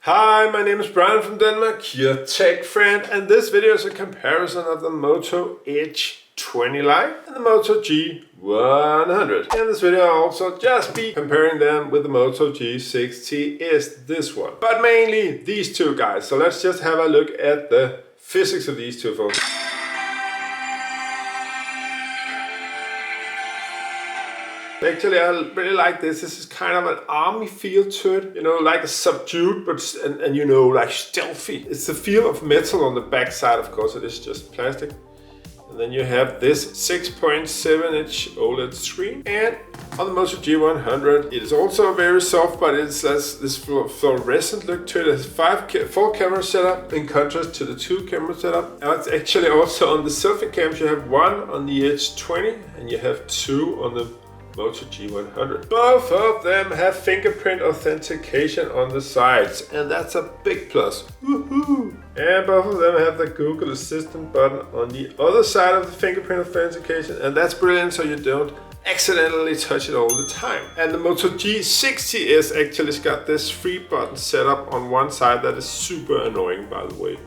Hi, my name is Brian from Denmark, your tech friend, and this video is a comparison of the Moto Edge 20 Lite and the Moto G100. In this video I'll also just be comparing them with the Moto G60, this one. But mainly these two guys, so let's just have a look at the physics of these two phones. Actually, I really like this. This is kind of an army feel to it, you know, like a subdued, but and you know, like stealthy. It's the feel of metal on the back side, of course. It is just plastic. And then you have this 6.7-inch OLED screen. And on the Moto G100, it is also very soft, but it has this fluorescent look to it. It has 4 camera setup in contrast to the 2 camera setup. And it's actually also on the selfie cams. You have 1 on the Edge 20 and you have 2 on the Moto G100. Both of them have fingerprint authentication on the sides, and that's a big plus. Woohoo! And both of them have the Google Assistant button on the other side of the fingerprint authentication, and that's brilliant so you don't accidentally touch it all the time. And the Moto G60 actually got this free button set up on one side that is super annoying, by the way.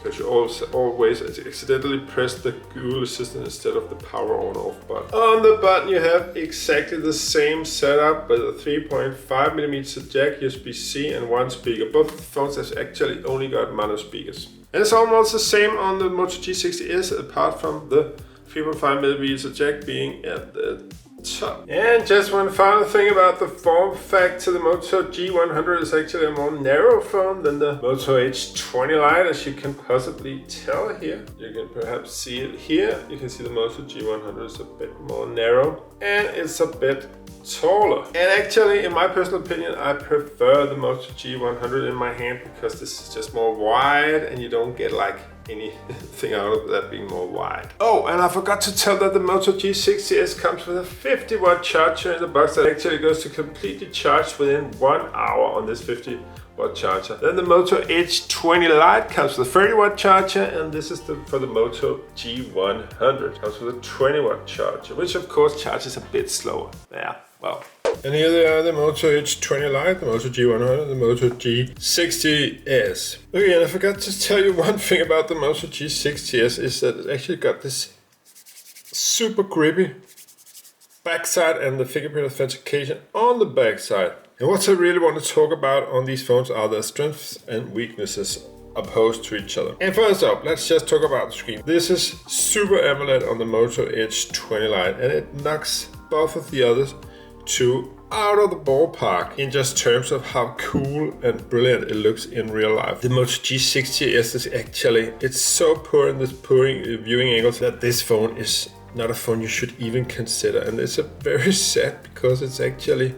Because you always accidentally press the Google Assistant instead of the power on off button. On the button you have exactly the same setup with a 3.5mm jack, USB-C and 1 speaker. Both of the phones have actually only got mono speakers. And it's almost the same on the Moto G60 apart from the 3.5mm jack being at the top. And just one final thing about the form factor, the Moto G100 is actually a more narrow phone than the Moto Edge 20 Lite, as you can possibly tell here. You can perhaps see it here. You can see the Moto G100 is a bit more narrow and it's a bit taller. And actually, in my personal opinion, I prefer the Moto G100 in my hand because this is just more wide and you don't get like anything out of that being more wide. Oh, and I forgot to tell that the Moto G60 comes with a 50-watt charger in the box that actually goes to completely charge within 1 hour on this 50-watt charger. Then the Moto Edge 20 Lite comes with a 30-watt charger, and this is for the Moto G100. Comes with a 20-watt charger, which of course charges a bit slower. Yeah, well. And here they are, the Moto Edge 20 Lite, the Moto G100, the Moto G60. Okay, and I forgot to tell you one thing about the Moto G60 is that it actually got this super grippy backside and the fingerprint authentication on the backside. And what I really want to talk about on these phones are their strengths and weaknesses opposed to each other. And first up, let's just talk about the screen. This is Super AMOLED on the Moto Edge 20 Lite, and it knocks both of the others two out of the ballpark in just terms of how cool and brilliant it looks in real life. The Moto G60 is actually, it's so poor in this viewing angles that this phone is not a phone you should even consider. And it's a very sad because it's actually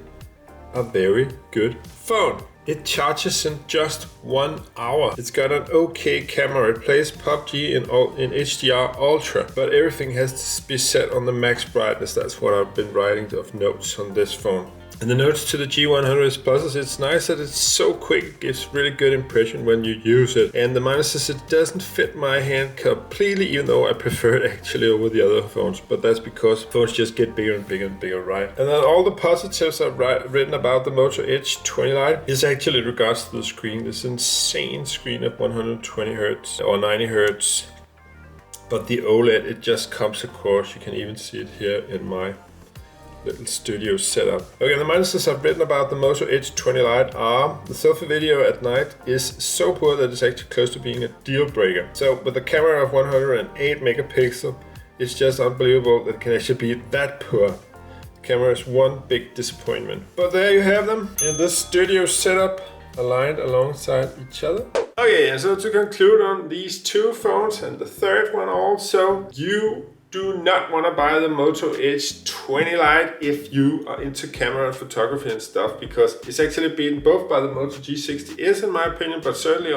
a very good phone. It charges in just 1 hour. It's got an okay camera. It plays PUBG in HDR Ultra, but everything has to be set on the max brightness. That's what I've been writing of notes on this phone. And the notes to the G100 is pluses. It's nice that it's so quick. It gives really good impression when you use it. And the minuses, it doesn't fit my hand completely, even though I prefer it actually over the other phones. But that's because phones just get bigger and bigger and bigger, right? And then all the positives I've written about the Moto Edge 20 Lite is actually in regards to the screen. This insane screen of 120 Hz or 90 Hz. But the OLED, it just comes across. You can even see it here in my little studio setup. Okay, the minuses I've written about the Moto Edge 20 Lite are the selfie video at night is so poor that it's actually close to being a deal breaker. So with the camera of 108 megapixel, it's just unbelievable that it can actually be that poor. The camera is one big disappointment. But there you have them in this studio setup, aligned alongside each other. Okay, and so to conclude on these two phones and the third one also, you do not want to buy the Moto Edge 20 Lite if you are into camera and photography and stuff, because it's actually beaten both by the Moto G60 in my opinion, but certainly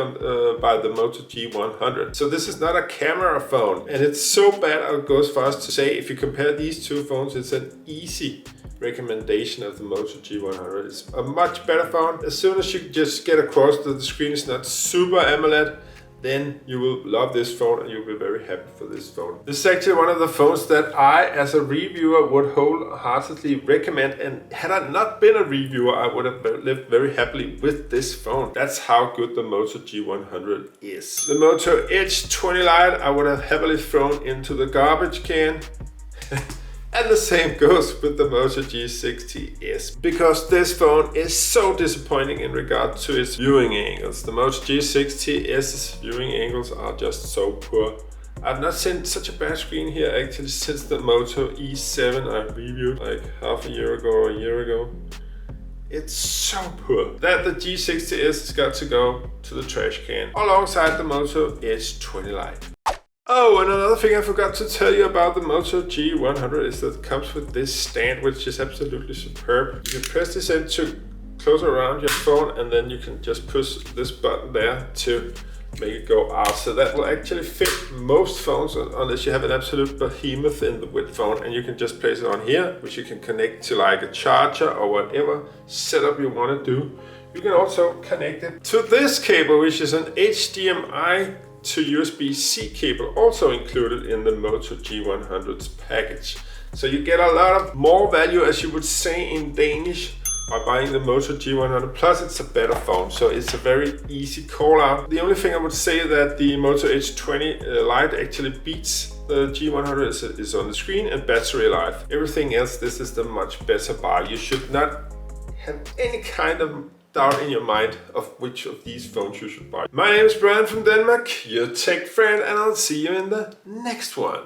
by the Moto G100. So this is not a camera phone, and it's so bad I would go as far as to say if you compare these two phones, it's an easy recommendation of the Moto G100. It's a much better phone. As soon as you just get across that the screen is not super AMOLED, then you will love this phone and you'll be very happy for this phone. This is actually one of the phones that I, as a reviewer, would wholeheartedly recommend, and had I not been a reviewer, I would have lived very happily with this phone. That's how good the Moto G100 is. The Moto Edge 20 Lite I would have heavily thrown into the garbage can. And the same goes with the Moto G60S, because this phone is so disappointing in regard to its viewing angles. The Moto G60S's viewing angles are just so poor. I've not seen such a bad screen here actually since the Moto E7 I reviewed like half a year ago or a year ago. It's so poor that the G60S has got to go to the trash can alongside the Moto Edge 20 Lite. Oh, and another thing I forgot to tell you about the Moto G100 is that it comes with this stand, which is absolutely superb. You can press this in to close around your phone, and then you can just push this button there to make it go out. So that will actually fit most phones, unless you have an absolute behemoth in the width phone, and you can just place it on here, which you can connect to like a charger or whatever setup you want to do. You can also connect it to this cable, which is an HDMI to USB-C cable, also included in the Moto G100's package. So you get a lot of more value, as you would say in Danish, by buying the Moto G100. Plus it's a better phone, so it's a very easy call out. The only thing I would say that the Moto Edge 20 Lite actually beats the G100 is on the screen and battery life. Everything else, this is the much better buy. You should not have any kind of doubt in your mind of which of these phones you should buy. My name is Brian from Denmark, your tech friend, and I'll see you in the next one.